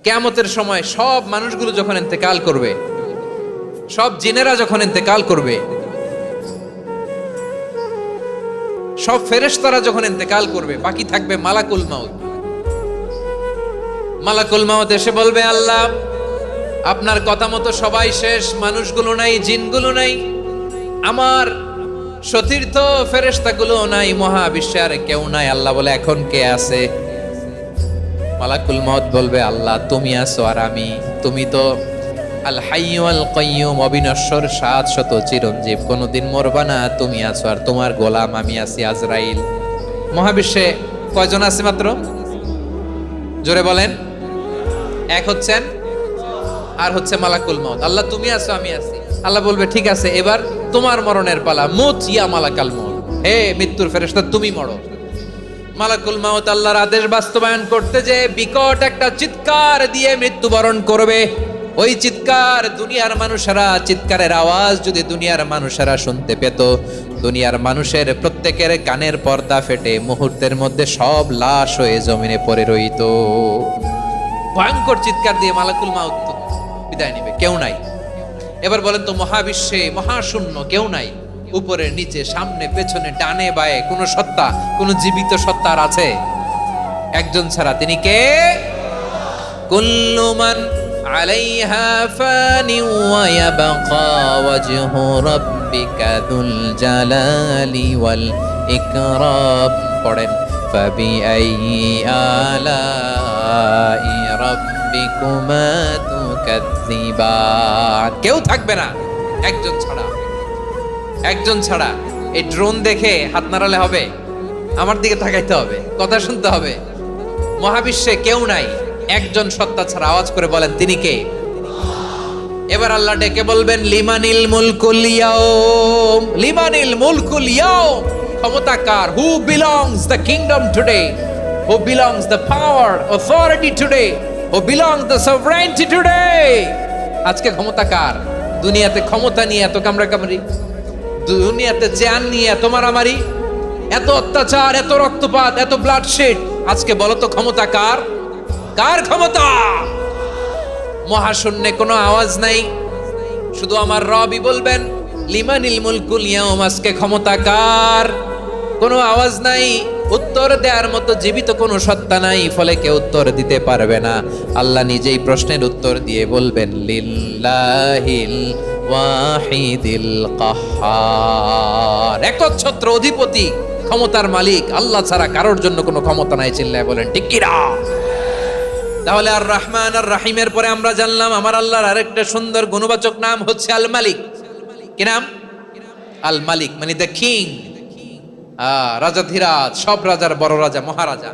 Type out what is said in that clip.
কিয়ামতের সময় সব মানুষগুলো যখন ইন্তেকাল করবে, সব জিনেরা যখন ইন্তেকাল করবে, সব ফেরেশতারা যখন ইন্তেকাল করবে, বাকি থাকবে মালাকুল মাউত। মালাকুল মাউত এসে বলবে, আল্লাহ আপনার কথা মতো সবাই শেষ, মানুষগুলো নাই, জিনগুলো নাই, আমার সতীর্থ ফেরেশতাগুলো নাই, মহাবিশ্বে আর কেউ নাই। আল্লাহ বলে, এখন কে আছে? মালাকুল মাউত বলবে, আল্লাহ তুমি আছো আর আমি। তুমি তো আল হাইয়্যু আল কাইয়্যুম, অবিনশ্বর, শাশ্বত, চিরঞ্জীব, কোনোদিন মরবা না, তুমি আছো আর তোমার গোলাম আমি আছি আজরাইল। মহাবিশ্বে কয়জন আছে মাত্র? জোরে বলেন। এক হচ্ছেন আর হচ্ছে মালাকুল মাউত। আল্লাহ তুমি আছো আমি আছি। আল্লাহ বলবে, ঠিক আছে, এবার তোমার মরণের পালা, মুত ইয়া মালাকাল মাউত, হে মৃত্যুর ফেরেশতা তুমি মরো। মালাকুল মাউত আল্লাহর আদেশ বাস্তবায়ন করতে যে বিকট একটা চিৎকার দিয়ে মৃত্যুবরণ করবে। ওই চিৎকার দুনিয়ার মানুষেরা, চিৎকারের আওয়াজ যদি দুনিয়ার মানুষেরা শুনতে পেত, দুনিয়ার মানুষের প্রত্যেকের কানের পর্দা ফেটে মুহূর্তের মধ্যে সব লাশ হয়ে জমিনে পড়ে রইত। ভয়ঙ্কর চিৎকার দিয়ে মালাকুল মাউত বিদায় নেবে, কেউ নাই। এবার বলেন তো, মহাবিশ্বে মহাশূন্য, কেউ নাই, উপরে নিচে সামনে পেছনে ডানে বায়ে কোন সত্তা, কোন জীবিত সত্তার আছে? একজন ছাড়া, তিনি কে? কুল্লু মান আলাইহা ফানি ওয়া ইয়াবকা ওয়াজহু রাব্বিকা যুল জালালি ওয়াল ইকরাম। পড়েন, ফাবিআইয়ি আলাই রাব্বিকুমা তুকাজ্জিবান। কেউ থাকবে না একজন ছাড়া, একজন ছাড়া। এই ড্রোন দেখে হাত নাড়ালে হবে? আমার দিকে তাকাইতে হবে, কথা শুনতে হবে। মহাবিশ্বে কেউ নাই একজন সত্তা ছাড়া। আওয়াজ করে বলেন, তিনি কে? এবার আল্লাহ ডেকে বলবেন, লিমানিল মুলকুল ইয়াউম, লিমানিল মুলকুল ইয়াউম। ক্ষমতা কার? Who belongs the kingdom today, who belongs the power authority today, who belongs the sovereignty today. আজকে ক্ষমতা কার? দুনিয়াতে ক্ষমতা নিয়ে এত কামড়াকামড়ি, দুনিয়াতে জ্ঞান নিয়ে এত মারামারি, এত অত্যাচার, এত রক্তপাত, এত ব্লাডশেড। আজকে বলো তো ক্ষমতা কার? কার ক্ষমতা? মহাশূন্যে কোনো আওয়াজ নাই, শুধু আমার রবই বলবেন, লিমানিল মুলকুল ইয়াউম। আজকে ক্ষমতা কার? কোনো আওয়াজ নাই, উত্তর দেওয়ার মতো জীবিত কোনো সত্তা নাই, ফলে কেউ উত্তর দিতে পারবে না। আল্লাহ নিজেই প্রশ্নের উত্তর দিয়ে বলবেন, লিল্লাহিল ওয়াহিদিল কাহ্হার। একচ্ছত্র অধিপতি, ক্ষমতার মালিক আল্লাহ ছাড়া কারোর জন্য কোনো ক্ষমতা নাই। চিল্লায় বলেন ঠিক কি না? তাহলে আর রহমান আর রাহিমের পরে আমরা জানলাম আমার আল্লাহর আরেকটা সুন্দর গুণবাচক নাম হচ্ছে আল মালিক। কি নাম? আল মালিক, মানে দ্য কিং, রাজাধিরাজ, সব রাজার বড় রাজা, মহারাজা।